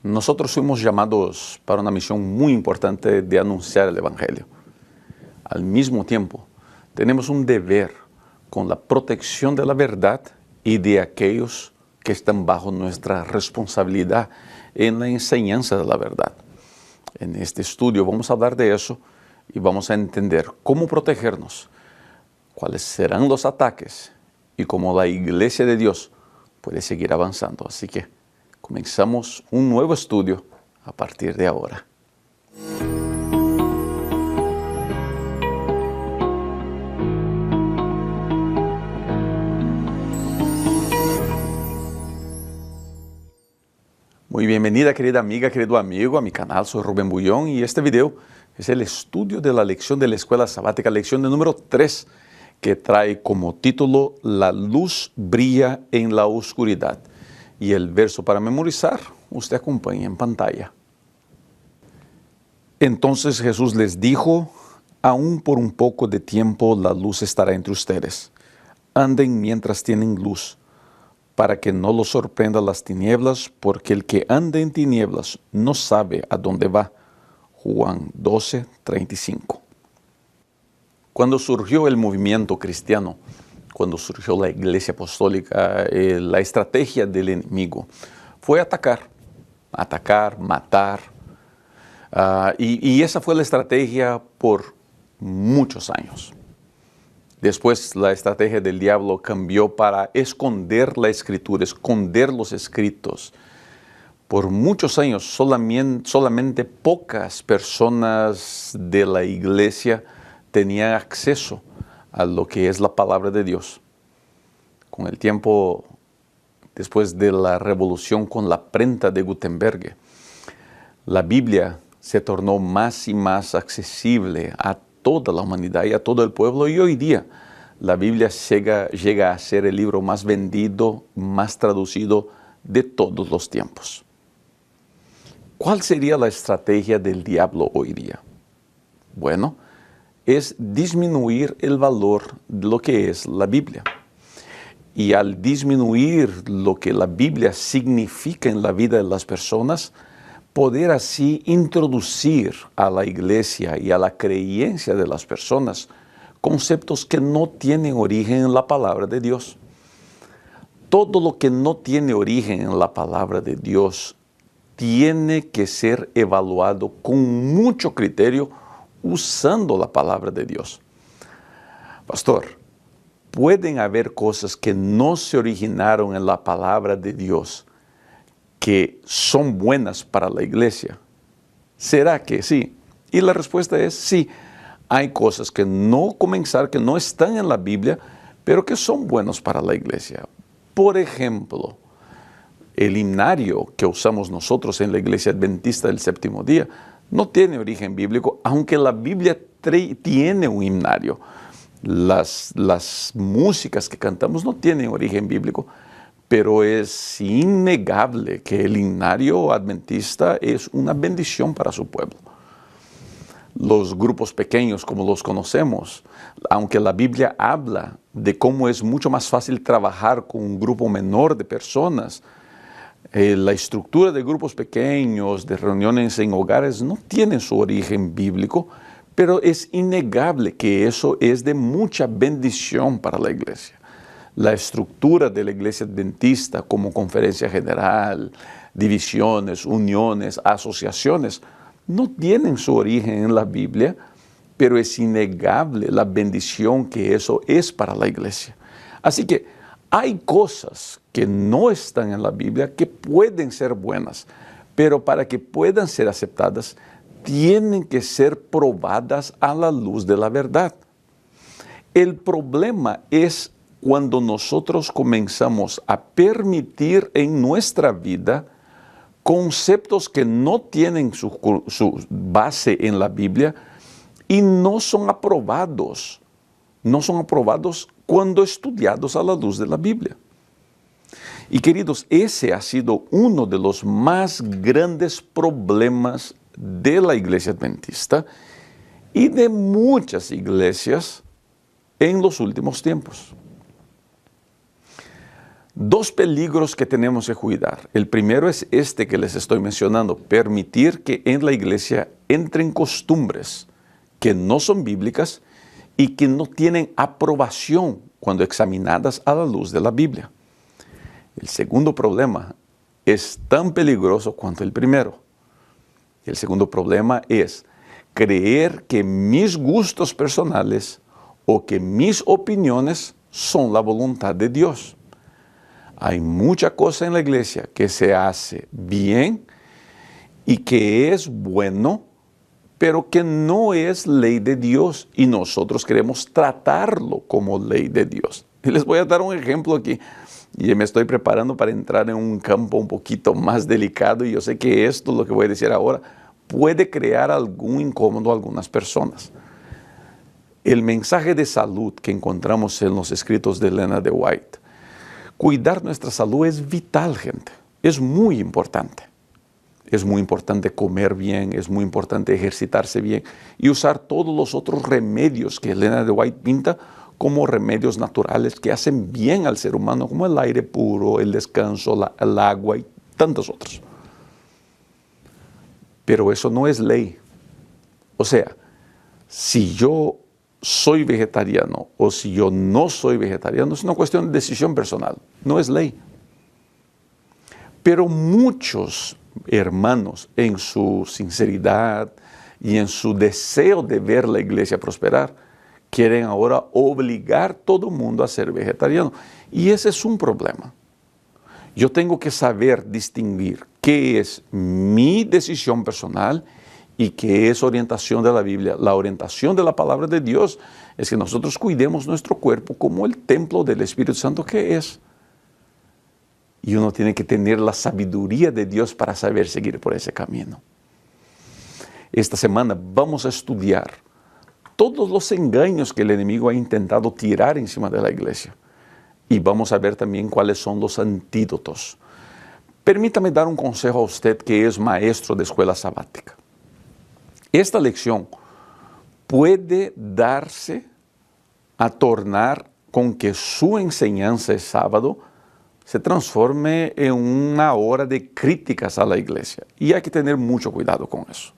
Nosotros fuimos llamados para una misión muy importante de anunciar el Evangelio. Al mismo tiempo, tenemos un deber con la protección de la verdad y de aquellos que están bajo nuestra responsabilidad en la enseñanza de la verdad. En este estudio vamos a hablar de eso y vamos a entender cómo protegernos, cuáles serán los ataques y cómo la Iglesia de Dios puede seguir avanzando. Así que comenzamos un nuevo estudio a partir de ahora. Muy bienvenida, querida amiga, querido amigo, a mi canal. Soy Rubén Bullón y este video es el estudio de la lección de la Escuela Sabática, lección de número 3, que trae como título La luz brilla en la oscuridad. Y el verso para memorizar, usted acompaña en pantalla. Entonces Jesús les dijo: aún por un poco de tiempo la luz estará entre ustedes. Anden mientras tienen luz, para que no los sorprenda las tinieblas, porque el que anda en tinieblas no sabe a dónde va. Juan 12:35. Cuando surgió el movimiento cristiano, cuando surgió la Iglesia Apostólica, la estrategia del enemigo fue atacar, matar. Y esa fue la estrategia por muchos años. Después la estrategia del diablo cambió para esconder la Escritura, esconder los escritos. Por muchos años solamente pocas personas de la iglesia tenían acceso a lo que es la palabra de Dios. Con el tiempo, después de la revolución con la imprenta de Gutenberg, la Biblia se tornó más y más accesible a toda la humanidad y a todo el pueblo, y hoy día la Biblia llega a ser el libro más vendido, más traducido de todos los tiempos. ¿Cuál sería la estrategia del diablo hoy día? Bueno, es disminuir el valor de lo que es la Biblia. Y al disminuir lo que la Biblia significa en la vida de las personas, poder así introducir a la iglesia y a la creencia de las personas conceptos que no tienen origen en la palabra de Dios. Todo lo que no tiene origen en la palabra de Dios tiene que ser evaluado con mucho criterio usando la palabra de Dios. Pastor, pueden haber cosas que no se originaron en la palabra de Dios que son buenas para la iglesia. ¿Será que sí? Y la respuesta es sí. Hay cosas que no están en la Biblia, pero que son buenos para la iglesia. Por ejemplo, el himnario que usamos nosotros en la Iglesia Adventista del Séptimo Día no tiene origen bíblico, aunque la Biblia tiene un himnario. Las músicas que cantamos no tienen origen bíblico, pero es innegable que el himnario adventista es una bendición para su pueblo. Los grupos pequeños, como los conocemos, aunque la Biblia habla de cómo es mucho más fácil trabajar con un grupo menor de personas, la estructura de grupos pequeños, de reuniones en hogares, no tiene su origen bíblico, pero es innegable que eso es de mucha bendición para la iglesia. La estructura de la iglesia adventista, como conferencia general, divisiones, uniones, asociaciones, no tienen su origen en la Biblia, pero es innegable la bendición que eso es para la iglesia. Así que hay cosas que no están en la Biblia que pueden ser buenas, pero para que puedan ser aceptadas, tienen que ser probadas a la luz de la verdad. El problema es cuando nosotros comenzamos a permitir en nuestra vida conceptos que no tienen su base en la Biblia y no son aprobados cuando estudiados a la luz de la Biblia. Y queridos, ese ha sido uno de los más grandes problemas de la Iglesia Adventista y de muchas iglesias en los últimos tiempos. Dos peligros que tenemos que cuidar. El primero es este que les estoy mencionando, permitir que en la iglesia entren costumbres que no son bíblicas y que no tienen aprobación cuando examinadas a la luz de la Biblia. El segundo problema es tan peligroso cuanto el primero. El segundo problema es creer que mis gustos personales o que mis opiniones son la voluntad de Dios. Hay mucha cosa en la iglesia que se hace bien y que es bueno, pero que no es ley de Dios y nosotros queremos tratarlo como ley de Dios. Y les voy a dar un ejemplo aquí. Y me estoy preparando para entrar en un campo un poquito más delicado y yo sé que esto, lo que voy a decir ahora, puede crear algún incómodo a algunas personas. El mensaje de salud que encontramos en los escritos de Ellen G. White. Cuidar nuestra salud es vital, gente. Es muy importante. Es muy importante comer bien, es muy importante ejercitarse bien y usar todos los otros remedios que Ellen G. White pinta como remedios naturales que hacen bien al ser humano, como el aire puro, el descanso, el agua y tantos otros. Pero eso no es ley. O sea, si yo soy vegetariano o si yo no soy vegetariano, es una cuestión de decisión personal, no es ley. Pero muchos hermanos, en su sinceridad y en su deseo de ver la iglesia prosperar, quieren ahora obligar a todo el mundo a ser vegetariano. Y ese es un problema. Yo tengo que saber distinguir qué es mi decisión personal y qué es orientación de la Biblia. La orientación de la palabra de Dios es que nosotros cuidemos nuestro cuerpo como el templo del Espíritu Santo que es. Y uno tiene que tener la sabiduría de Dios para saber seguir por ese camino. Esta semana vamos a estudiar todos los engaños que el enemigo ha intentado tirar encima de la iglesia. Y vamos a ver también cuáles son los antídotos. Permítame dar un consejo a usted que es maestro de escuela sabática. Esta lección puede darse a tornar con que su enseñanza el sábado se transforme en una hora de críticas a la iglesia. Y hay que tener mucho cuidado con eso.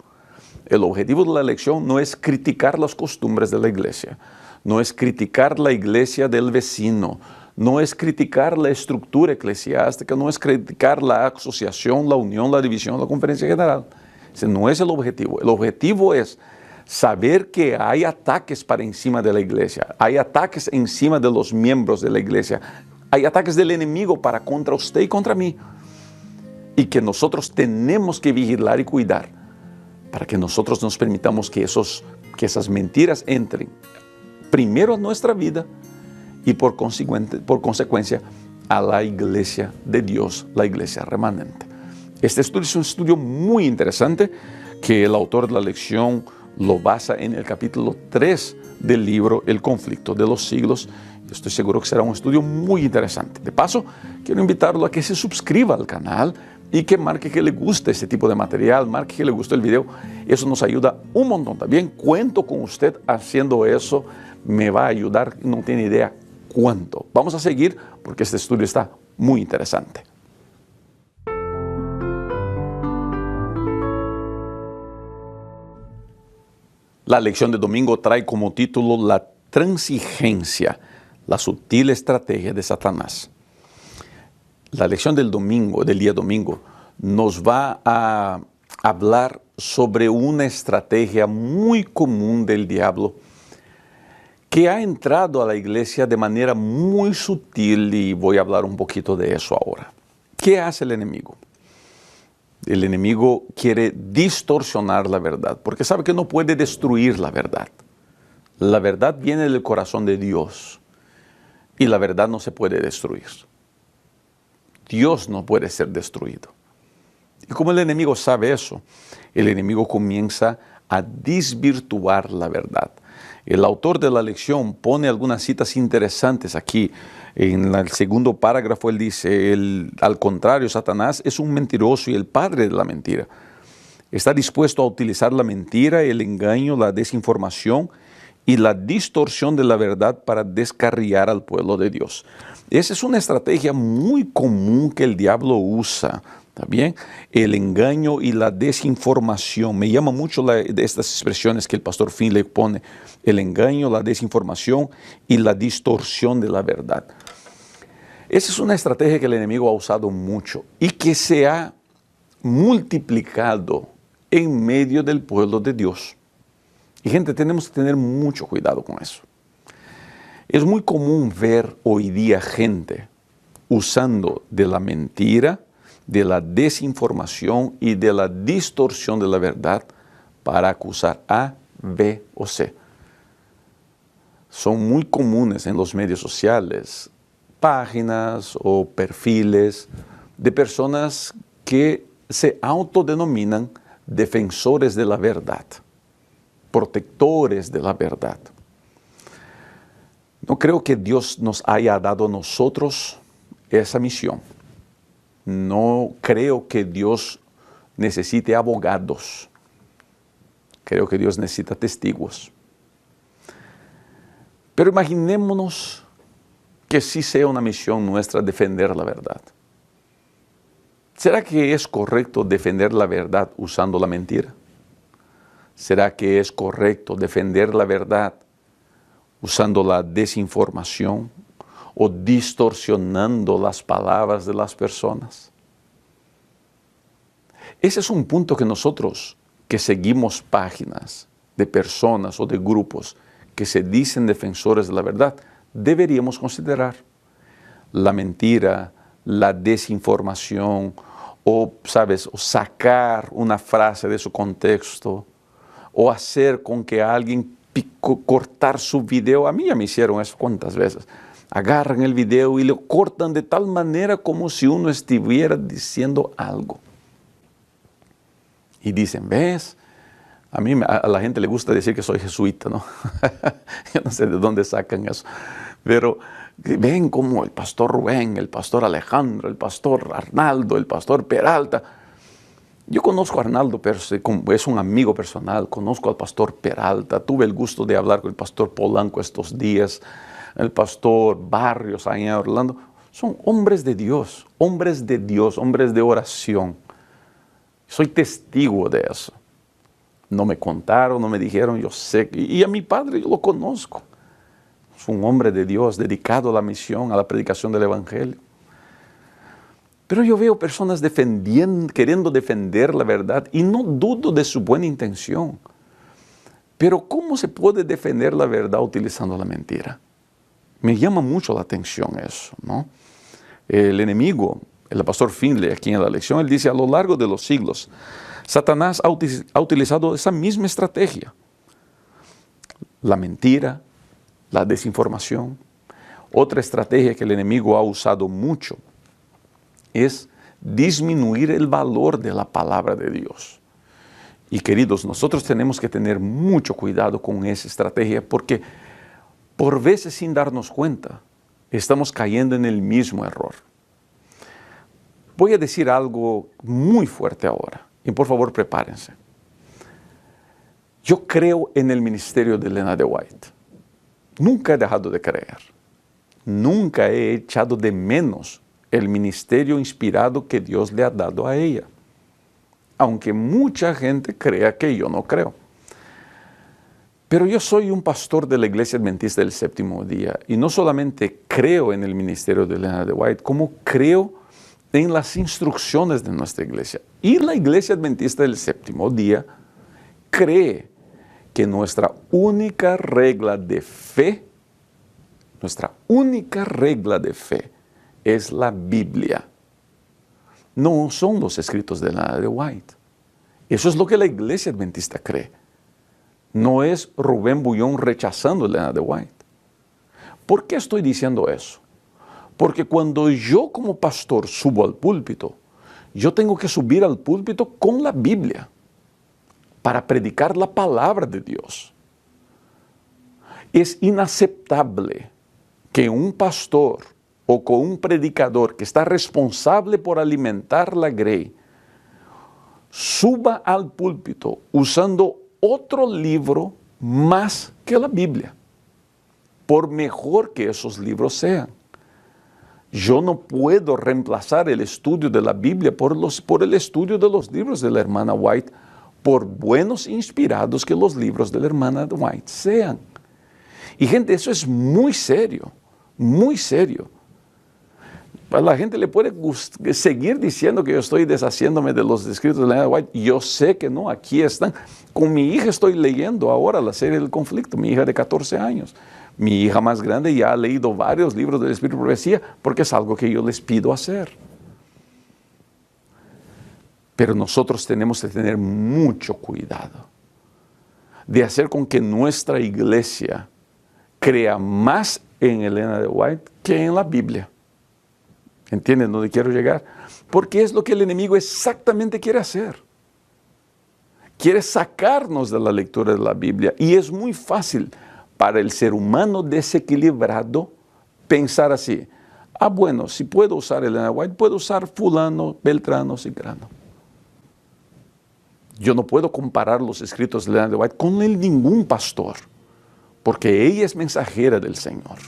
El objetivo de la lección no es criticar las costumbres de la iglesia, no es criticar la iglesia del vecino, no es criticar la estructura eclesiástica, no es criticar la asociación, la unión, la división, la conferencia general. Ese no es el objetivo. El objetivo es saber que hay ataques para encima de la iglesia, hay ataques encima de los miembros de la iglesia, hay ataques del enemigo para contra usted y contra mí. Y que nosotros tenemos que vigilar y cuidar para que nosotros nos permitamos que esas mentiras entren primero a nuestra vida y por consecuencia a la iglesia de Dios, la iglesia remanente. Este estudio es un estudio muy interesante que el autor de la lección lo basa en el capítulo 3 del libro El conflicto de los siglos. Estoy seguro que será un estudio muy interesante. De paso, quiero invitarlo a que se suscriba al canal y que marque que le gusta este tipo de material, marque que le gusta el video. Eso nos ayuda un montón. También cuento con usted haciendo eso. Me va a ayudar, no tiene idea cuánto. Vamos a seguir porque este estudio está muy interesante. La lección de domingo trae como título La transigencia, la sutil estrategia de Satanás. La lección del domingo, del día domingo, nos va a hablar sobre una estrategia muy común del diablo que ha entrado a la iglesia de manera muy sutil y voy a hablar un poquito de eso ahora. ¿Qué hace el enemigo? El enemigo quiere distorsionar la verdad porque sabe que no puede destruir la verdad. La verdad viene del corazón de Dios y la verdad no se puede destruir. Dios no puede ser destruido. Y como el enemigo sabe eso, el enemigo comienza a desvirtuar la verdad. El autor de la lección pone algunas citas interesantes aquí. En el segundo parágrafo él dice, al contrario, Satanás es un mentiroso y el padre de la mentira. Está dispuesto a utilizar la mentira, el engaño, la desinformación y la distorsión de la verdad para descarriar al pueblo de Dios. Esa es una estrategia muy común que el diablo usa. ¿Está bien? El engaño y la desinformación. Me llama mucho de estas expresiones que el pastor Finley pone. El engaño, la desinformación y la distorsión de la verdad. Esa es una estrategia que el enemigo ha usado mucho y que se ha multiplicado en medio del pueblo de Dios. Y gente, tenemos que tener mucho cuidado con eso. Es muy común ver hoy día gente usando de la mentira, de la desinformación y de la distorsión de la verdad para acusar A, B o C. Son muy comunes en los medios sociales páginas o perfiles de personas que se autodenominan defensores de la verdad, protectores de la verdad. No creo que Dios nos haya dado a nosotros esa misión. No creo que Dios necesite abogados. Creo que Dios necesita testigos. Pero imaginémonos que sí sea una misión nuestra defender la verdad. ¿Será que es correcto defender la verdad usando la mentira? ¿Será que es correcto defender la verdad usando la desinformación o distorsionando las palabras de las personas? Ese es un punto que nosotros, que seguimos páginas de personas o de grupos que se dicen defensores de la verdad, deberíamos considerar. La mentira, la desinformación, o, ¿sabes?, o sacar una frase de su contexto, o hacer con que alguien cortar su video. A mí ya me hicieron eso cuántas veces. Agarran el video y lo cortan de tal manera como si uno estuviera diciendo algo. Y dicen, ¿ves? A la gente le gusta decir que soy jesuita, ¿no? Yo no sé de dónde sacan eso. Pero ven como el pastor Rubén, el pastor Alejandro, el pastor Arnaldo, el pastor Peralta. Yo conozco a Arnaldo, es un amigo personal. Conozco al pastor Peralta. Tuve el gusto de hablar con el pastor Polanco estos días. El pastor Barrios allá en Orlando. Son hombres de Dios, hombres de oración. Soy testigo de eso. No me contaron, no me dijeron, yo sé. Y a mi padre yo lo conozco. Es un hombre de Dios dedicado a la misión, a la predicación del Evangelio. Pero yo veo personas queriendo defender la verdad y no dudo de su buena intención. Pero ¿cómo se puede defender la verdad utilizando la mentira? Me llama mucho la atención eso, ¿no? El enemigo, el pastor Finley, aquí en la lección, él dice, a lo largo de los siglos, Satanás ha utilizado esa misma estrategia. La mentira, la desinformación. Otra estrategia que el enemigo ha usado mucho es disminuir el valor de la palabra de Dios. Y queridos, nosotros tenemos que tener mucho cuidado con esa estrategia porque por veces sin darnos cuenta estamos cayendo en el mismo error. Voy a decir algo muy fuerte ahora y por favor prepárense. Yo creo en el ministerio de Elena de White. Nunca he dejado de creer. Nunca he echado de menos el ministerio inspirado que Dios le ha dado a ella. Aunque mucha gente crea que yo no creo. Pero yo soy un pastor de la Iglesia Adventista del Séptimo Día y no solamente creo en el ministerio de Elena de White, como creo en las instrucciones de nuestra iglesia. Y la Iglesia Adventista del Séptimo Día cree que nuestra única regla de fe es la Biblia. No son los escritos de Elena de White. Eso es lo que la Iglesia Adventista cree. No es Rubén Bullón rechazando a Elena de White. ¿Por qué estoy diciendo eso? Porque cuando yo como pastor subo al púlpito, yo tengo que subir al púlpito con la Biblia para predicar la palabra de Dios. Es inaceptable que un pastor o con un predicador que está responsable por alimentar la grey suba al púlpito usando otro libro más que la Biblia, por mejor que esos libros sean. Yo no puedo reemplazar el estudio de la Biblia por el estudio de los libros de la hermana White, por buenos e inspirados que los libros de la hermana White sean. Y gente, eso es muy serio, muy serio. A la gente le puede seguir diciendo que yo estoy deshaciéndome de los escritos de la hermana White. Yo sé que no, aquí están. Con mi hija estoy leyendo ahora la serie del conflicto, mi hija de 14 años. Mi hija más grande ya ha leído varios libros del Espíritu de Profecía porque es algo que yo les pido hacer. Pero nosotros tenemos que tener mucho cuidado de hacer con que nuestra iglesia crea más en Elena de White que en la Biblia. ¿Entienden dónde quiero llegar? Porque es lo que el enemigo exactamente quiere hacer. Quiere sacarnos de la lectura de la Biblia. Y es muy fácil para el ser humano desequilibrado pensar así. Ah, bueno, si puedo usar Elena White, puedo usar fulano, beltrano, cicrano. Yo no puedo comparar los escritos de Elena de White con ningún pastor, porque ella es mensajera del Señor.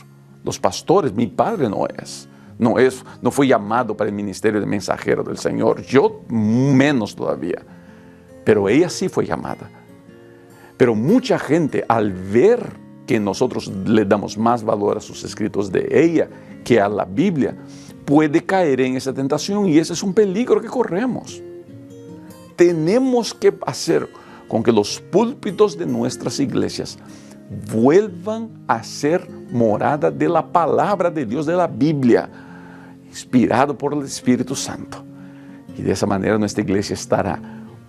Los pastores, mi padre no fue llamado para el ministerio de mensajero del Señor, yo menos todavía, pero ella sí fue llamada. Pero mucha gente, al ver que nosotros le damos más valor a sus escritos de ella que a la Biblia, puede caer en esa tentación, y ese es un peligro que corremos. Tenemos que hacer con que los púlpitos de nuestras iglesias vuelvan a ser morada de la palabra de Dios, de la Biblia, inspirado por el Espíritu Santo. Y de esa manera nuestra iglesia estará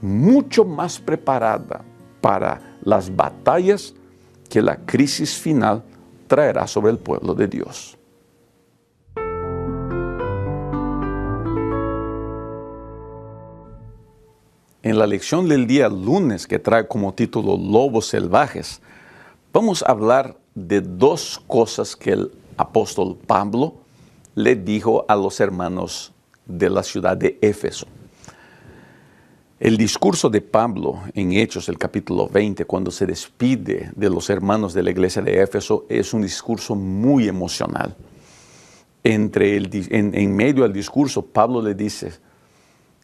mucho más preparada para las batallas que la crisis final traerá sobre el pueblo de Dios. En la lección del día lunes, que trae como título Lobos Salvajes, vamos a hablar de dos cosas que el apóstol Pablo le dijo a los hermanos de la ciudad de Éfeso. El discurso de Pablo en Hechos, el capítulo 20, cuando se despide de los hermanos de la iglesia de Éfeso, es un discurso muy emocional. En medio del discurso, Pablo le dice: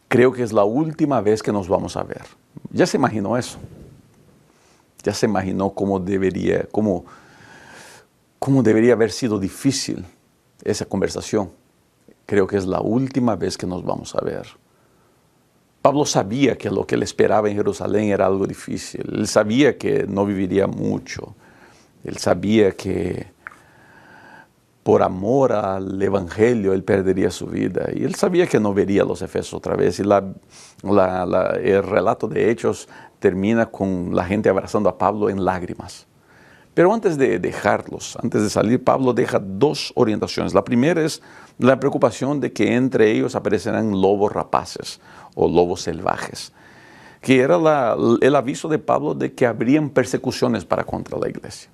creo que es la última vez que nos vamos a ver. ¿Ya se imaginó eso? ¿Ya se imaginó cómo debería haber sido difícil esa conversación? Creo que es la última vez que nos vamos a ver. Pablo sabía que lo que le esperaba en Jerusalén era algo difícil. Él sabía que no viviría mucho. Él sabía que por amor al Evangelio él perdería su vida. Y él sabía que no vería a los Efesios otra vez. Y el relato de Hechos termina con la gente abrazando a Pablo en lágrimas. Pero antes de dejarlos, antes de salir, Pablo deja dos orientaciones. La primera es la preocupación de que entre ellos aparecerán lobos rapaces o lobos salvajes, que era el aviso de Pablo de que habrían persecuciones contra la iglesia.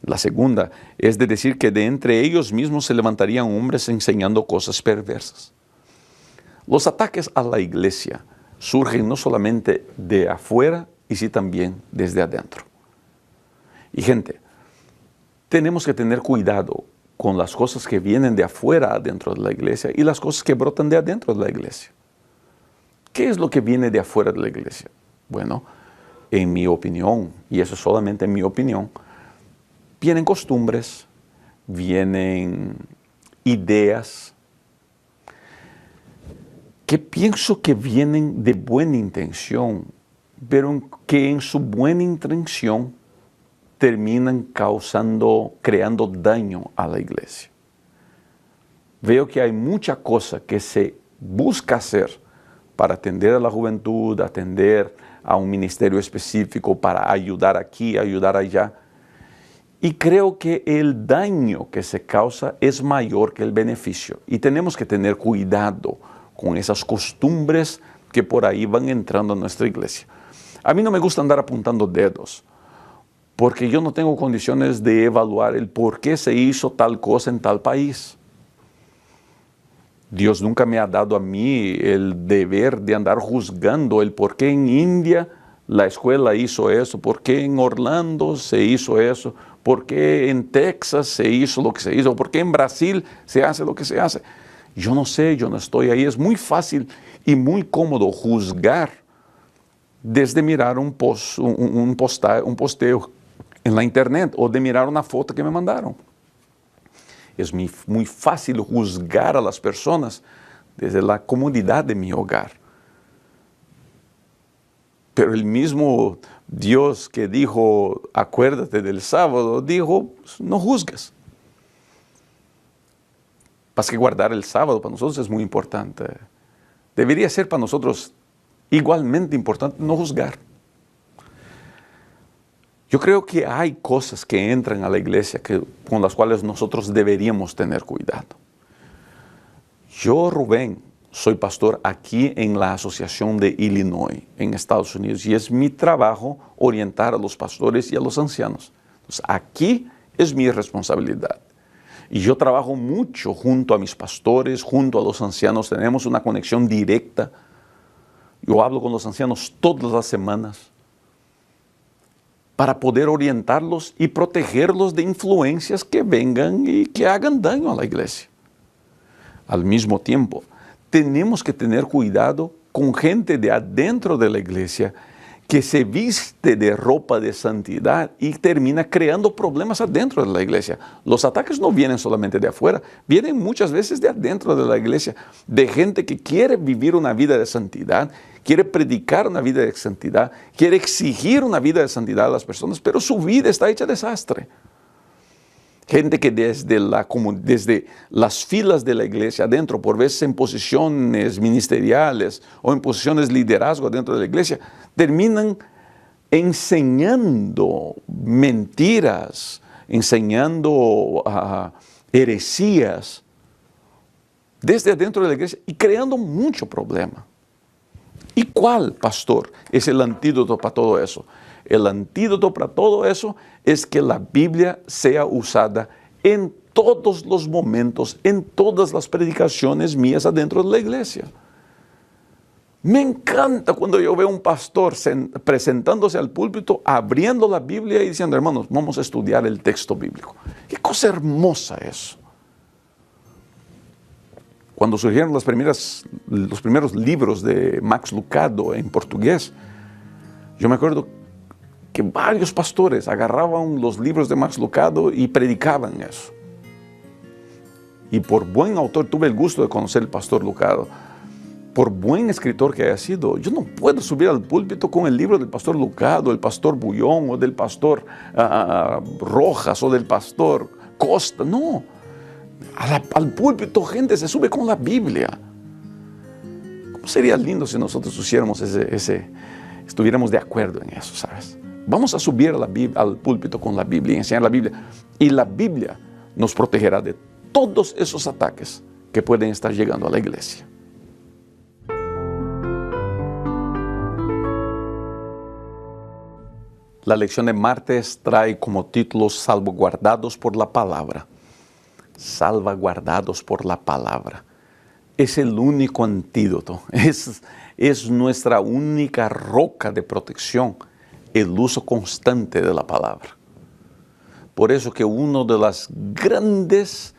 La segunda es de decir que de entre ellos mismos se levantarían hombres enseñando cosas perversas. Los ataques a la iglesia surgen no solamente de afuera, y sí también desde adentro. Y gente, tenemos que tener cuidado con las cosas que vienen de afuera adentro de la iglesia y las cosas que brotan de adentro de la iglesia. ¿Qué es lo que viene de afuera de la iglesia? Bueno, en mi opinión, y eso es solamente en mi opinión, vienen costumbres, vienen ideas que pienso que vienen de buena intención, pero que en su buena intención terminan creando daño a la iglesia. Veo que hay mucha cosa que se busca hacer para atender a la juventud, atender a un ministerio específico, para ayudar aquí, ayudar allá. Y creo que el daño que se causa es mayor que el beneficio. Y tenemos que tener cuidado con esas costumbres que por ahí van entrando a nuestra iglesia. A mí no me gusta andar apuntando dedos, porque yo no tengo condiciones de evaluar el por qué se hizo tal cosa en tal país. Dios nunca me ha dado a mí el deber de andar juzgando el por qué en India la escuela hizo eso? ¿Por qué en Orlando se hizo eso? ¿Por qué en Texas se hizo lo que se hizo? ¿Por qué en Brasil se hace lo que se hace? Yo no sé, yo no estoy ahí. Es muy fácil y muy cómodo juzgar desde mirar un posteo en la internet o de mirar una foto que me mandaron. Es muy fácil juzgar a las personas desde la comodidad de mi hogar. Pero el mismo Dios que dijo, acuérdate del sábado, dijo, no juzgues. Pasa que guardar el sábado para nosotros es muy importante. Debería ser para nosotros igualmente importante no juzgar. Yo creo que hay cosas que entran a la iglesia con las cuales nosotros deberíamos tener cuidado. Yo, Rubén, soy pastor aquí en la Asociación de Illinois, en Estados Unidos, y es mi trabajo orientar a los pastores y a los ancianos. Entonces, aquí es mi responsabilidad. Y yo trabajo mucho junto a mis pastores, junto a los ancianos, tenemos una conexión directa. Yo hablo con los ancianos todas las semanas para poder orientarlos y protegerlos de influencias que vengan y que hagan daño a la iglesia. Al mismo tiempo, tenemos que tener cuidado con gente de adentro de la iglesia que se viste de ropa de santidad y termina creando problemas adentro de la iglesia. Los ataques no vienen solamente de afuera, vienen muchas veces de adentro de la iglesia, de gente que quiere vivir una vida de santidad, quiere predicar una vida de santidad, quiere exigir una vida de santidad a las personas, pero su vida está hecha desastre. Gente que desde las filas de la iglesia adentro, por veces en posiciones ministeriales o en posiciones de liderazgo dentro de la iglesia, terminan enseñando mentiras, enseñando heresías desde adentro de la iglesia y creando mucho problema. ¿Y cuál, pastor, es el antídoto para todo eso? El antídoto para todo eso es que la Biblia sea usada en todos los momentos, en todas las predicaciones mías adentro de la iglesia. Me encanta cuando yo veo a un pastor presentándose al púlpito, abriendo la Biblia y diciendo, hermanos, vamos a estudiar el texto bíblico. Qué cosa hermosa eso. Cuando surgieron los primeros libros de Max Lucado en portugués, yo me acuerdo que varios pastores agarraban los libros de Max Lucado y predicaban eso. Y por buen autor, tuve el gusto de conocer al pastor Lucado, por buen escritor que haya sido, yo no puedo subir al púlpito con el libro del pastor Lucado, del pastor Bullón, o del pastor Rojas, o del pastor Costa, no. Al púlpito gente se sube con la Biblia. ¿Cómo sería lindo si nosotros estuviéramos de acuerdo en eso, sabes? Vamos a subir al púlpito con la Biblia y enseñar la Biblia. Y la Biblia nos protegerá de todos esos ataques que pueden estar llegando a la iglesia. La lección de martes trae como título Salvaguardados por la palabra. Salvaguardados por la palabra. Es el único antídoto, es nuestra única roca de protección, el uso constante de la palabra. Por eso que una de las grandes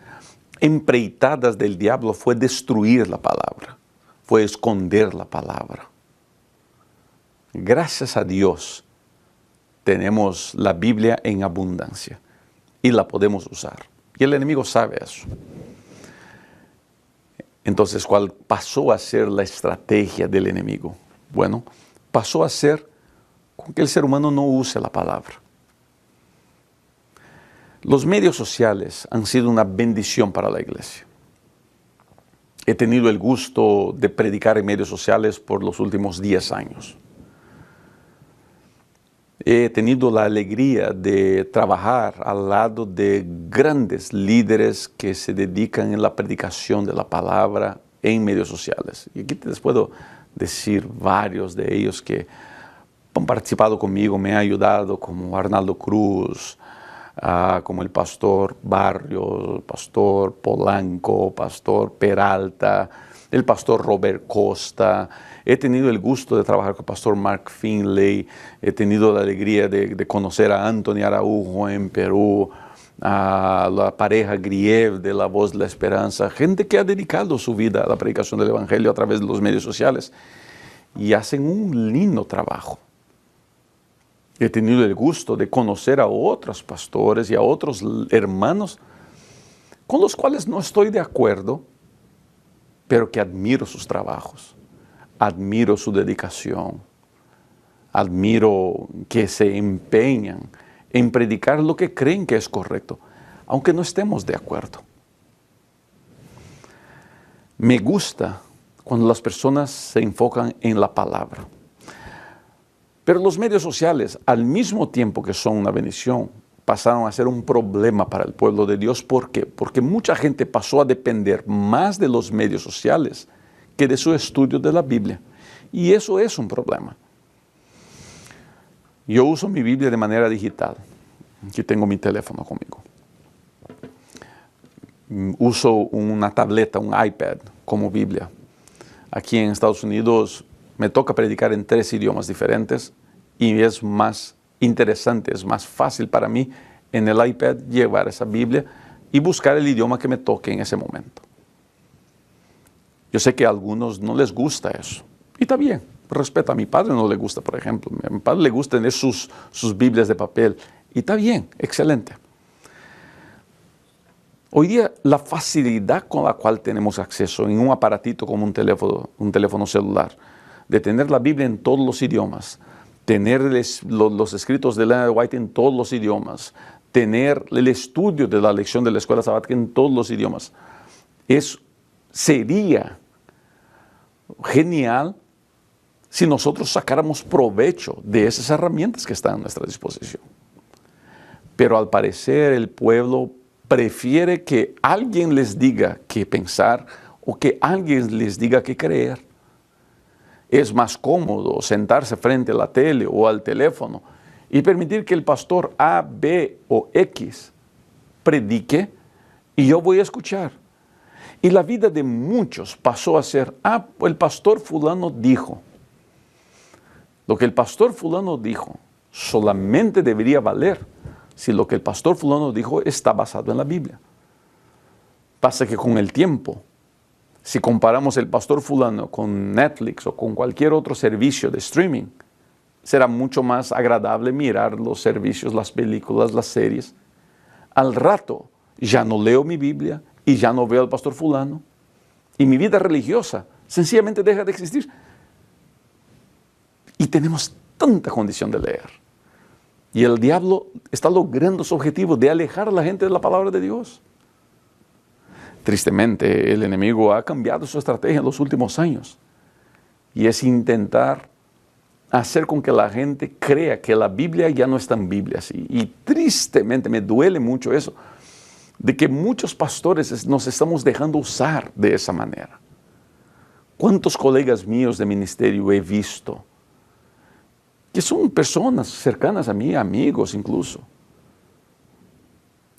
empreitadas del diablo fue destruir la palabra, fue esconder la palabra. Gracias a Dios tenemos la Biblia en abundancia y la podemos usar. Y el enemigo sabe eso. Entonces, ¿cuál pasó a ser la estrategia del enemigo? Bueno, pasó a ser con que el ser humano no use la palabra. Los medios sociales han sido una bendición para la iglesia. He tenido el gusto de predicar en medios sociales por los últimos 10 años. He tenido la alegría de trabajar al lado de grandes líderes que se dedican en la predicación de la palabra en medios sociales. Y aquí les puedo decir varios de ellos que han participado conmigo, me han ayudado, como Arnaldo Cruz, como el pastor Barrios, pastor Polanco, pastor Peralta, el pastor Robert Costa, he tenido el gusto de trabajar con el pastor Mark Finley, he tenido la alegría de conocer a Anthony Araujo en Perú, a la pareja Griev de La Voz de la Esperanza, gente que ha dedicado su vida a la predicación del Evangelio a través de los medios sociales y hacen un lindo trabajo. He tenido el gusto de conocer a otros pastores y a otros hermanos con los cuales no estoy de acuerdo, pero que admiro sus trabajos, admiro su dedicación, admiro que se empeñan en predicar lo que creen que es correcto, aunque no estemos de acuerdo. Me gusta cuando las personas se enfocan en la palabra. Pero los medios sociales, al mismo tiempo que son una bendición, pasaron a ser un problema para el pueblo de Dios. ¿Por qué? Porque mucha gente pasó a depender más de los medios sociales que de su estudio de la Biblia. Y eso es un problema. Yo uso mi Biblia de manera digital. Aquí tengo mi teléfono conmigo. Uso una tableta, un iPad como Biblia. Aquí en Estados Unidos me toca predicar en 3 idiomas diferentes y es más interesante, es más fácil para mí en el iPad llevar esa Biblia y buscar el idioma que me toque en ese momento. Yo sé que a algunos no les gusta eso. Y está bien, respeto. A mi padre no le gusta, por ejemplo. A mi padre le gusta tener sus Biblias de papel. Y está bien, excelente. Hoy día la facilidad con la cual tenemos acceso en un aparatito como un teléfono celular, de tener la Biblia en todos los idiomas, tener los escritos de Ellen G. White en todos los idiomas, tener el estudio de la lección de la escuela sabática en todos los idiomas, sería genial si nosotros sacáramos provecho de esas herramientas que están a nuestra disposición. Pero al parecer el pueblo prefiere que alguien les diga qué pensar o que alguien les diga qué creer. Es más cómodo sentarse frente a la tele o al teléfono y permitir que el pastor A, B o X predique y yo voy a escuchar. Y la vida de muchos pasó a ser, el pastor fulano dijo. Lo que el pastor fulano dijo solamente debería valer si lo que el pastor fulano dijo está basado en la Biblia. Pasa que con el tiempo, si comparamos el pastor fulano con Netflix o con cualquier otro servicio de streaming, será mucho más agradable mirar los servicios, las películas, las series. Al rato ya no leo mi Biblia y ya no veo al pastor fulano y mi vida religiosa sencillamente deja de existir. Y tenemos tanta condición de leer. Y el diablo está logrando su objetivo de alejar a la gente de la palabra de Dios. Tristemente, el enemigo ha cambiado su estrategia en los últimos años. Y es intentar hacer con que la gente crea que la Biblia ya no es tan Biblia así. Y tristemente me duele mucho eso, de que muchos pastores nos estamos dejando usar de esa manera. ¿Cuántos colegas míos de ministerio he visto que son personas cercanas a mí, amigos incluso,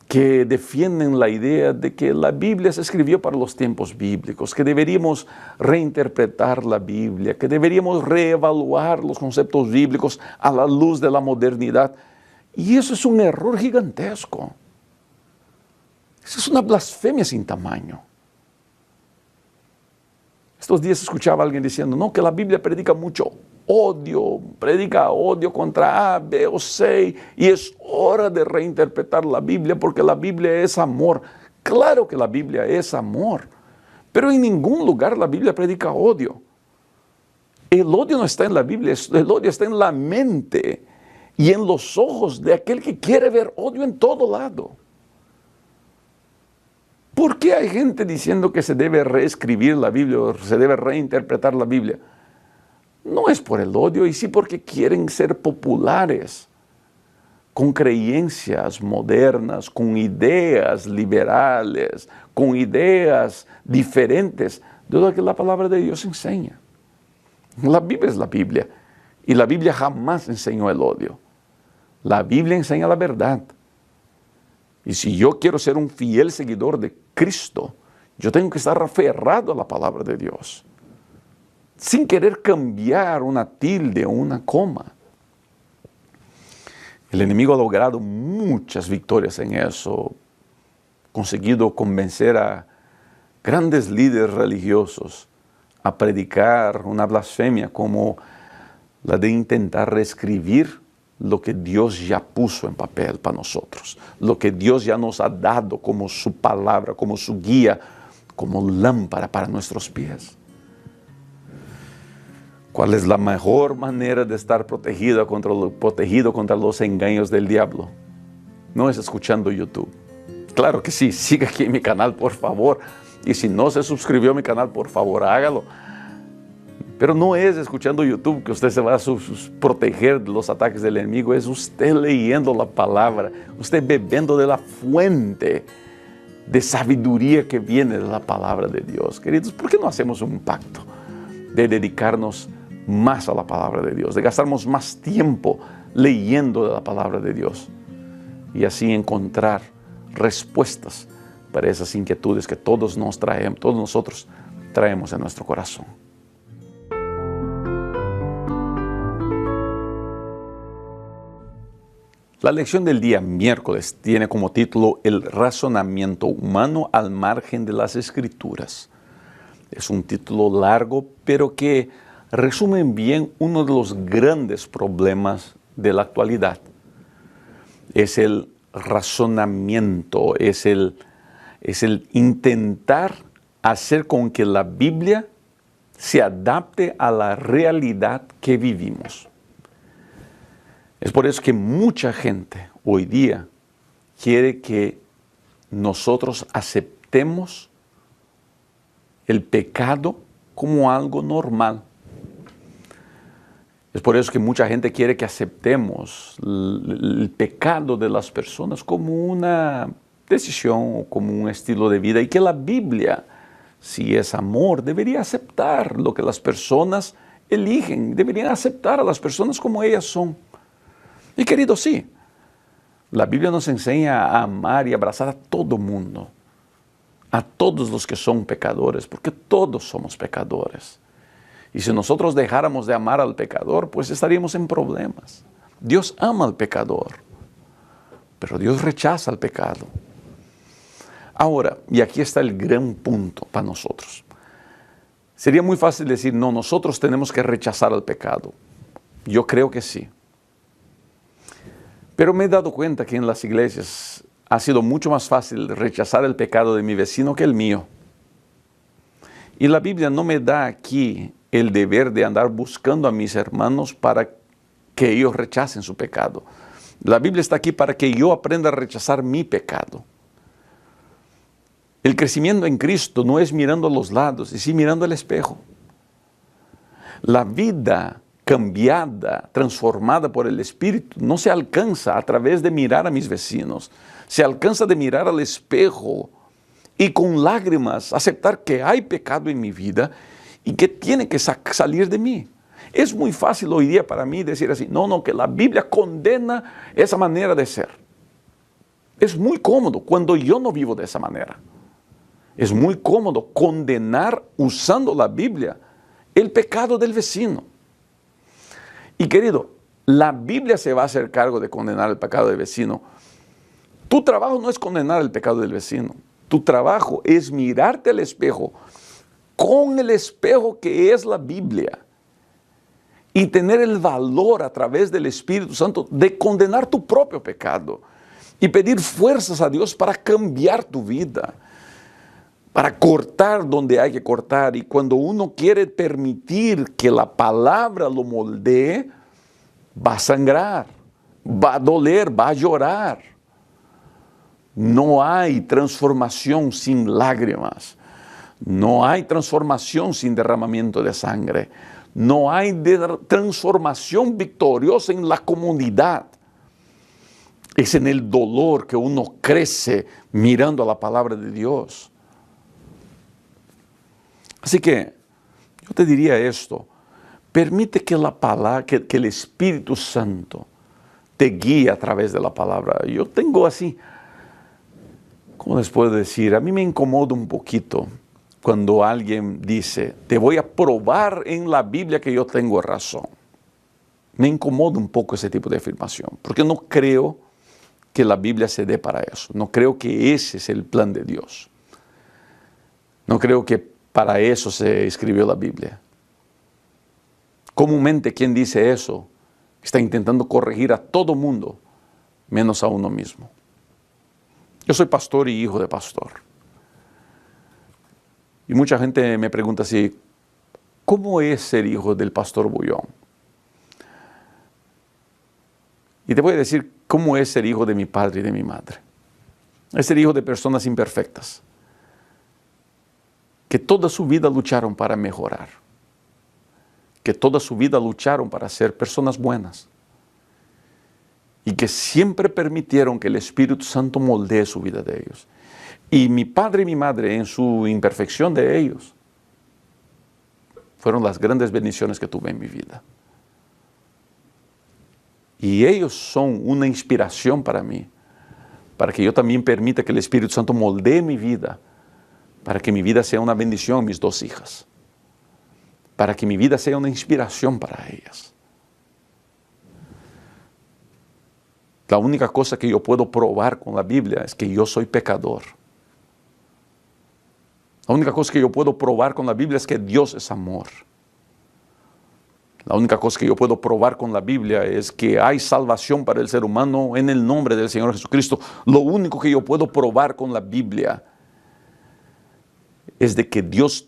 que defienden la idea de que la Biblia se escribió para los tiempos bíblicos, que deberíamos reinterpretar la Biblia, que deberíamos reevaluar los conceptos bíblicos a la luz de la modernidad? Y eso es un error gigantesco. Eso es una blasfemia sin tamaño. Estos días escuchaba a alguien diciendo, no, que la Biblia predica mucho odio, predica odio contra A, B o C, y es hora de reinterpretar la Biblia porque la Biblia es amor. Claro que la Biblia es amor, pero en ningún lugar la Biblia predica odio. El odio no está en la Biblia, el odio está en la mente y en los ojos de aquel que quiere ver odio en todo lado. ¿Por qué hay gente diciendo que se debe reescribir la Biblia o se debe reinterpretar la Biblia? No es por el odio, y sí porque quieren ser populares, con creencias modernas, con ideas liberales, con ideas diferentes de lo que la palabra de Dios enseña. La Biblia es la Biblia, y la Biblia jamás enseñó el odio. La Biblia enseña la verdad. Y si yo quiero ser un fiel seguidor de Cristo, Yo tengo que estar aferrado a la palabra de Dios, sin querer cambiar una tilde o una coma. El enemigo ha logrado muchas victorias en eso, conseguido convencer a grandes líderes religiosos a predicar una blasfemia como la de intentar reescribir lo que Dios ya puso en papel para nosotros, lo que Dios ya nos ha dado como su palabra, como su guía, como lámpara para nuestros pies. ¿Cuál es la mejor manera de estar protegido contra los engaños del diablo? No es escuchando YouTube. Claro que sí, siga aquí en mi canal, por favor. Y si no se suscribió a mi canal, por favor, hágalo. Pero no es escuchando YouTube que usted se va a proteger de los ataques del enemigo. Es usted leyendo la palabra, usted bebiendo de la fuente de sabiduría que viene de la palabra de Dios. Queridos, ¿por qué no hacemos un pacto de dedicarnos más a la palabra de Dios, de gastarnos más tiempo leyendo de la palabra de Dios y así encontrar respuestas para esas inquietudes que todos nosotros traemos en nuestro corazón? La lección del día miércoles tiene como título El razonamiento humano al margen de las Escrituras. Es un título largo, pero que resume bien uno de los grandes problemas de la actualidad. Es el razonamiento, es el intentar hacer con que la Biblia se adapte a la realidad que vivimos. Es por eso que mucha gente hoy día quiere que nosotros aceptemos el pecado como algo normal. Es por eso que mucha gente quiere que aceptemos el pecado de las personas como una decisión o como un estilo de vida, y que la Biblia, si es amor, debería aceptar lo que las personas eligen, deberían aceptar a las personas como ellas son. Y querido, sí, la Biblia nos enseña a amar y abrazar a todo mundo, a todos los que son pecadores, porque todos somos pecadores. Y si nosotros dejáramos de amar al pecador, pues estaríamos en problemas. Dios ama al pecador, pero Dios rechaza al pecado. Ahora, y aquí está el gran punto para nosotros. Sería muy fácil decir, no, nosotros tenemos que rechazar al pecado. Yo creo que sí. Pero me he dado cuenta que en las iglesias ha sido mucho más fácil rechazar el pecado de mi vecino que el mío. Y la Biblia no me da aquí el deber de andar buscando a mis hermanos para que ellos rechacen su pecado. La Biblia está aquí para que yo aprenda a rechazar mi pecado. El crecimiento en Cristo no es mirando a los lados, y sí mirando al espejo. La vida cambiada, transformada por el Espíritu, no se alcanza a través de mirar a mis vecinos. Se alcanza de mirar al espejo y con lágrimas aceptar que hay pecado en mi vida y que tiene que salir de mí. Es muy fácil hoy día para mí decir así, no, que la Biblia condena esa manera de ser. Es muy cómodo cuando yo no vivo de esa manera. Es muy cómodo condenar usando la Biblia el pecado del vecino. Y querido, la Biblia se va a hacer cargo de condenar el pecado del vecino. Tu trabajo no es condenar el pecado del vecino. Tu trabajo es mirarte al espejo con el espejo que es la Biblia y tener el valor a través del Espíritu Santo de condenar tu propio pecado y pedir fuerzas a Dios para cambiar tu vida, para cortar donde hay que cortar. Y cuando uno quiere permitir que la palabra lo moldee, va a sangrar, va a doler, va a llorar. No hay transformación sin lágrimas. No hay transformación sin derramamiento de sangre. No hay transformación victoriosa en la comunidad. Es en el dolor que uno crece mirando a la palabra de Dios. Así que yo te diría esto: permite que la palabra, que el Espíritu Santo te guíe a través de la palabra. Yo tengo así ¿cómo les puedo decir? A mí me incomoda un poquito cuando alguien dice, te voy a probar en la Biblia que yo tengo razón. Me incomoda un poco ese tipo de afirmación, porque no creo que la Biblia se dé para eso. No creo que ese es el plan de Dios. No creo que para eso se escribió la Biblia. Comúnmente quien dice eso está intentando corregir a todo mundo, menos a uno mismo. Yo soy pastor y hijo de pastor. Y mucha gente me pregunta así, ¿cómo es ser hijo del pastor Bullón? Y te voy a decir cómo es ser hijo de mi padre y de mi madre. Es ser hijo de personas imperfectas, que toda su vida lucharon para mejorar, que toda su vida lucharon para ser personas buenas, y que siempre permitieron que el Espíritu Santo moldee su vida de ellos. Y mi padre y mi madre, en su imperfección de ellos, fueron las grandes bendiciones que tuve en mi vida. Y ellos son una inspiración para mí, para que yo también permita que el Espíritu Santo moldee mi vida, para que mi vida sea una bendición, mis dos hijas, para que mi vida sea una inspiración para ellas. La única cosa que yo puedo probar con la Biblia es que yo soy pecador. La única cosa que yo puedo probar con la Biblia es que Dios es amor. La única cosa que yo puedo probar con la Biblia es que hay salvación para el ser humano en el nombre del Señor Jesucristo. Lo único que yo puedo probar con la Biblia es de que Dios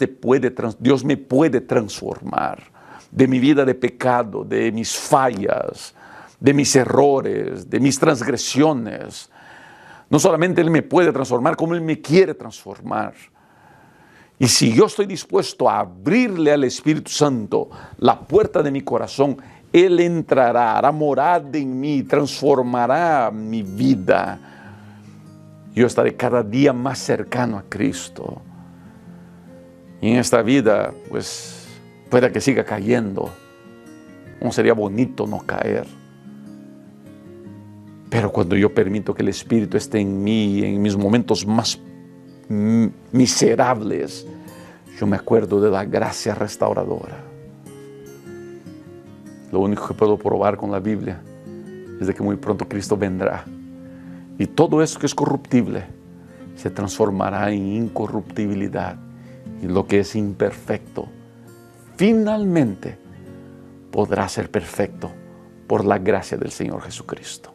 me puede transformar de mi vida de pecado, de mis fallas, de mis errores, de mis transgresiones. No solamente Él me puede transformar, como Él me quiere transformar. Y si yo estoy dispuesto a abrirle al Espíritu Santo la puerta de mi corazón, Él entrará, hará morada en mí, transformará mi vida. Yo estaré cada día más cercano a Cristo. Y en esta vida, pues, pueda que siga cayendo. No sería bonito no caer. Pero cuando yo permito que el Espíritu esté en mí, en mis momentos más miserables, yo me acuerdo de la gracia restauradora. Lo único que puedo probar con la Biblia es de que muy pronto Cristo vendrá. Y todo eso que es corruptible se transformará en incorruptibilidad. Y lo que es imperfecto, finalmente podrá ser perfecto por la gracia del Señor Jesucristo.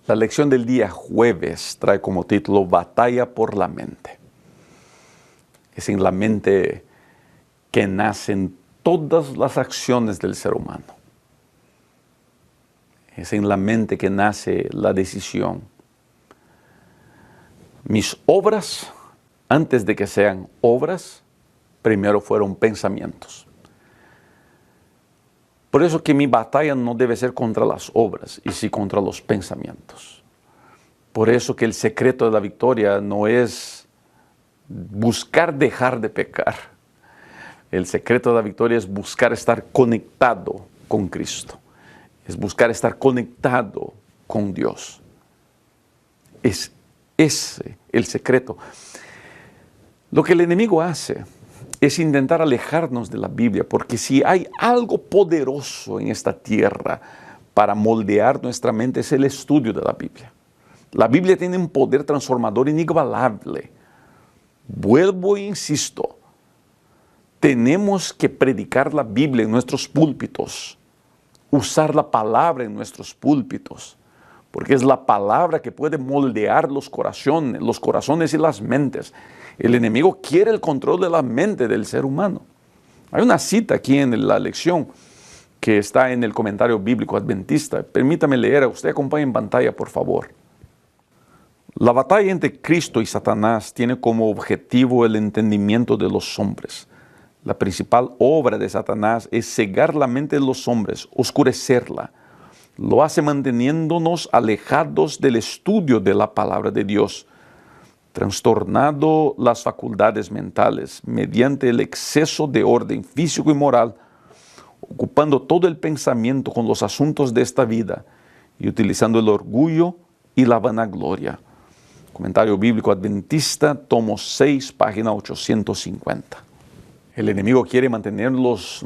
La lección del día jueves trae como título Batalla por la mente. Es en la mente que nacen todas las acciones del ser humano. Es en la mente que nace la decisión. Mis obras, antes de que sean obras, primero fueron pensamientos. Por eso que mi batalla no debe ser contra las obras, y sí contra los pensamientos. Por eso que el secreto de la victoria no es buscar dejar de pecar. El secreto de la victoria es buscar estar conectado con Cristo. Es buscar estar conectado con Dios. Es ese el secreto. Lo que el enemigo hace es intentar alejarnos de la Biblia, porque si hay algo poderoso en esta tierra para moldear nuestra mente es el estudio de la Biblia. La Biblia tiene un poder transformador inigualable. Vuelvo e insisto, tenemos que predicar la Biblia en nuestros púlpitos, usar la palabra en nuestros púlpitos, porque es la palabra que puede moldear los corazones y las mentes. El enemigo quiere el control de la mente del ser humano. Hay una cita aquí en la lección que está en el comentario bíblico adventista. Permítame leer, usted acompañe en pantalla, por favor. La batalla entre Cristo y Satanás tiene como objetivo el entendimiento de los hombres. La principal obra de Satanás es cegar la mente de los hombres, oscurecerla. Lo hace manteniéndonos alejados del estudio de la palabra de Dios, trastornando las facultades mentales mediante el exceso de orden físico y moral, ocupando todo el pensamiento con los asuntos de esta vida y utilizando el orgullo y la vanagloria. Comentario Bíblico Adventista, tomo 6, página 850. El enemigo quiere mantenernos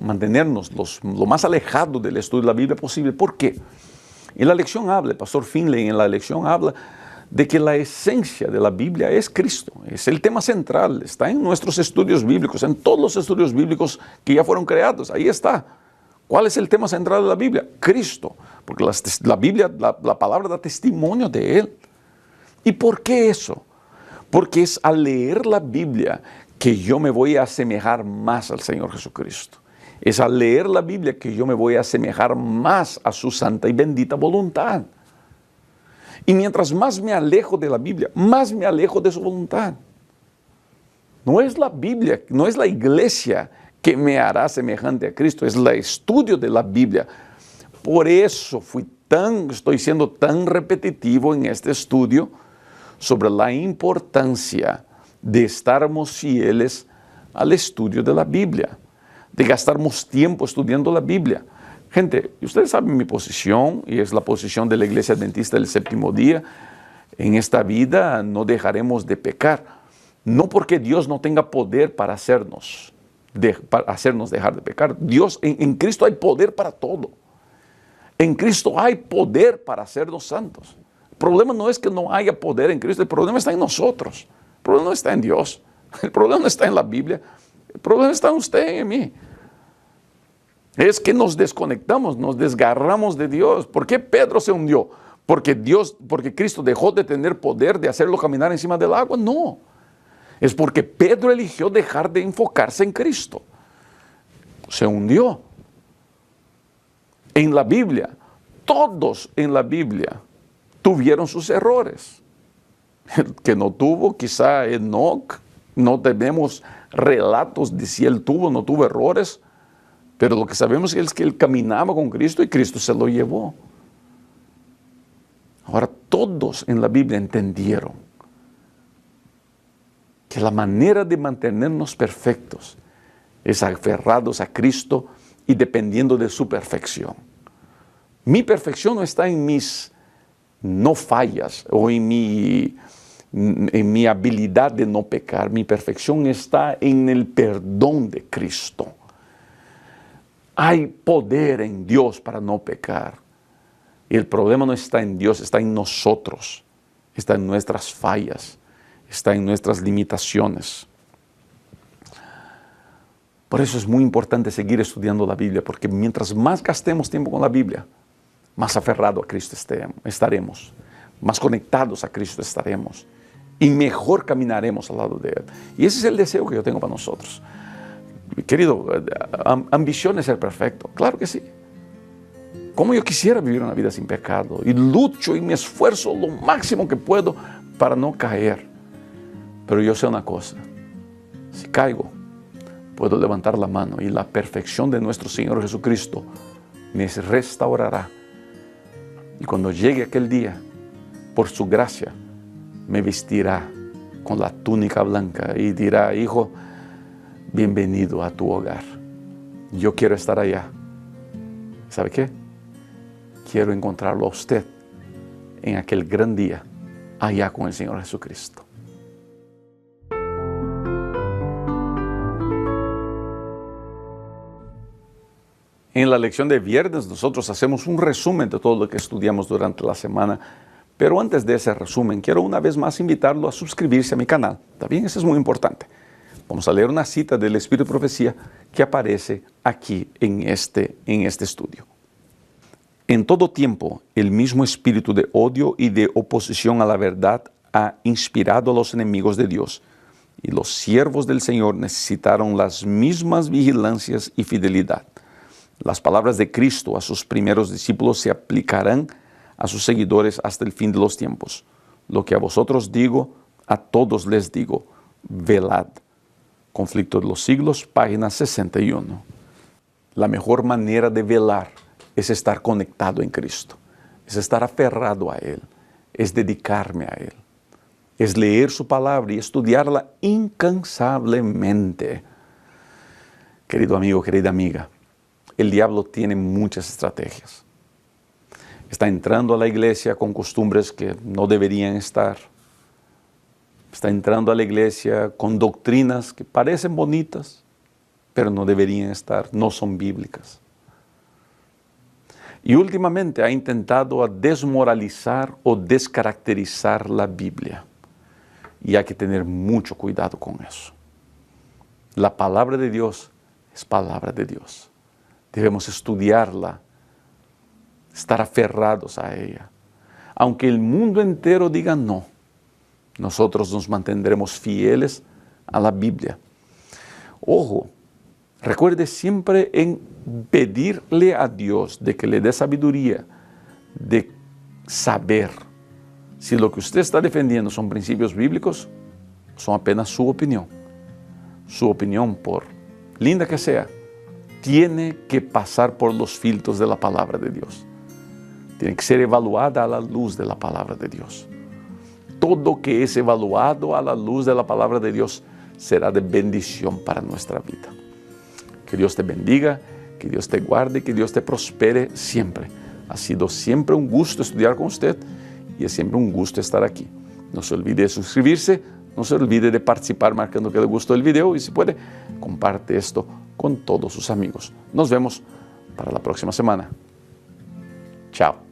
lo más alejados del estudio de la Biblia posible. ¿Por qué? En la lección habla, el pastor Finley en la lección habla de que la esencia de la Biblia es Cristo. Es el tema central, está en nuestros estudios bíblicos, en todos los estudios bíblicos que ya fueron creados. Ahí está. ¿Cuál es el tema central de la Biblia? Cristo. Porque la Biblia, la palabra da testimonio de Él. ¿Y por qué eso? Porque es al leer la Biblia que yo me voy a asemejar más al Señor Jesucristo. Es al leer la Biblia que yo me voy a asemejar más a su santa y bendita voluntad. Y mientras más me alejo de la Biblia, más me alejo de su voluntad. No es la Biblia, no es la iglesia que me hará semejante a Cristo, es el estudio de la Biblia. Por eso estoy siendo tan repetitivo en este estudio sobre la importancia de estarmos fieles al estudio de la Biblia, de gastarmos tiempo estudiando la Biblia. Gente, ustedes saben mi posición, y es la posición de la Iglesia Adventista del Séptimo Día. En esta vida no dejaremos de pecar, no porque Dios no tenga poder para hacernos dejar de pecar. Dios, en Cristo hay poder para todo. En Cristo hay poder para hacernos santos. El problema no es que no haya poder en Cristo, el problema está en nosotros. El problema no está en Dios, el problema no está en la Biblia, el problema está en usted y en mí. Es que nos desconectamos, nos desgarramos de Dios. ¿Por qué Pedro se hundió? ¿Porque Cristo dejó de tener poder de hacerlo caminar encima del agua? No. Es porque Pedro eligió dejar de enfocarse en Cristo. Se hundió. En la Biblia, todos en la Biblia tuvieron sus errores. El que no tuvo, quizá Enoc, no tenemos relatos de si él tuvo o no tuvo errores, pero lo que sabemos es que él caminaba con Cristo y Cristo se lo llevó. Ahora, todos en la Biblia entendieron que la manera de mantenernos perfectos es aferrados a Cristo y dependiendo de su perfección. Mi perfección no está en mis no fallas o en mi habilidad de no pecar. Mi perfección está en el perdón de Cristo. Hay poder en Dios para no pecar. Y el problema no está en Dios, está en nosotros. Está en nuestras fallas, está en nuestras limitaciones. Por eso es muy importante seguir estudiando la Biblia, porque mientras más gastemos tiempo con la Biblia, más aferrados a Cristo estaremos, más conectados a Cristo estaremos y mejor caminaremos al lado de Él. Y ese es el deseo que yo tengo para nosotros. Querido, ambición es ser perfecto. Claro que sí. Como yo quisiera vivir una vida sin pecado y lucho y me esfuerzo lo máximo que puedo para no caer. Pero yo sé una cosa, si caigo, puedo levantar la mano y la perfección de nuestro Señor Jesucristo me restaurará. Y cuando llegue aquel día, por su gracia, me vestirá con la túnica blanca y dirá: hijo, bienvenido a tu hogar. Yo quiero estar allá. ¿Sabe qué? Quiero encontrarlo a usted en aquel gran día, allá con el Señor Jesucristo. En la lección de viernes nosotros hacemos un resumen de todo lo que estudiamos durante la semana, pero antes de ese resumen quiero una vez más invitarlo a suscribirse a mi canal. ¿También? Eso es muy importante. Vamos a leer una cita del Espíritu de Profecía que aparece aquí en este estudio. En todo tiempo, el mismo espíritu de odio y de oposición a la verdad ha inspirado a los enemigos de Dios, y los siervos del Señor necesitaron las mismas vigilancias y fidelidad. Las palabras de Cristo a sus primeros discípulos se aplicarán a sus seguidores hasta el fin de los tiempos. Lo que a vosotros digo, a todos les digo: velad. Conflicto de los siglos, página 61. La mejor manera de velar es estar conectado en Cristo, es estar aferrado a Él, es dedicarme a Él, es leer su palabra y estudiarla incansablemente. Querido amigo, querida amiga, el diablo tiene muchas estrategias. Está entrando a la iglesia con costumbres que no deberían estar. Está entrando a la iglesia con doctrinas que parecen bonitas, pero no deberían estar, no son bíblicas. Y últimamente ha intentado desmoralizar o descaracterizar la Biblia. Y hay que tener mucho cuidado con eso. La palabra de Dios es palabra de Dios. Debemos estudiarla, estar aferrados a ella. Aunque el mundo entero diga no, nosotros nos mantendremos fieles a la Biblia. Ojo, recuerde siempre en pedirle a Dios de que le dé sabiduría, de saber si lo que usted está defendiendo son principios bíblicos, son apenas su opinión. Su opinión, por linda que sea, tiene que pasar por los filtros de la palabra de Dios. Tiene que ser evaluada a la luz de la palabra de Dios. Todo que es evaluado a la luz de la palabra de Dios será de bendición para nuestra vida. Que Dios te bendiga, que Dios te guarde, que Dios te prospere siempre. Ha sido siempre un gusto estudiar con usted y es siempre un gusto estar aquí. No se olvide de suscribirse, no se olvide de participar marcando que le gustó el video y si puede, comparte esto con todos sus amigos. Nos vemos para la próxima semana. Chao.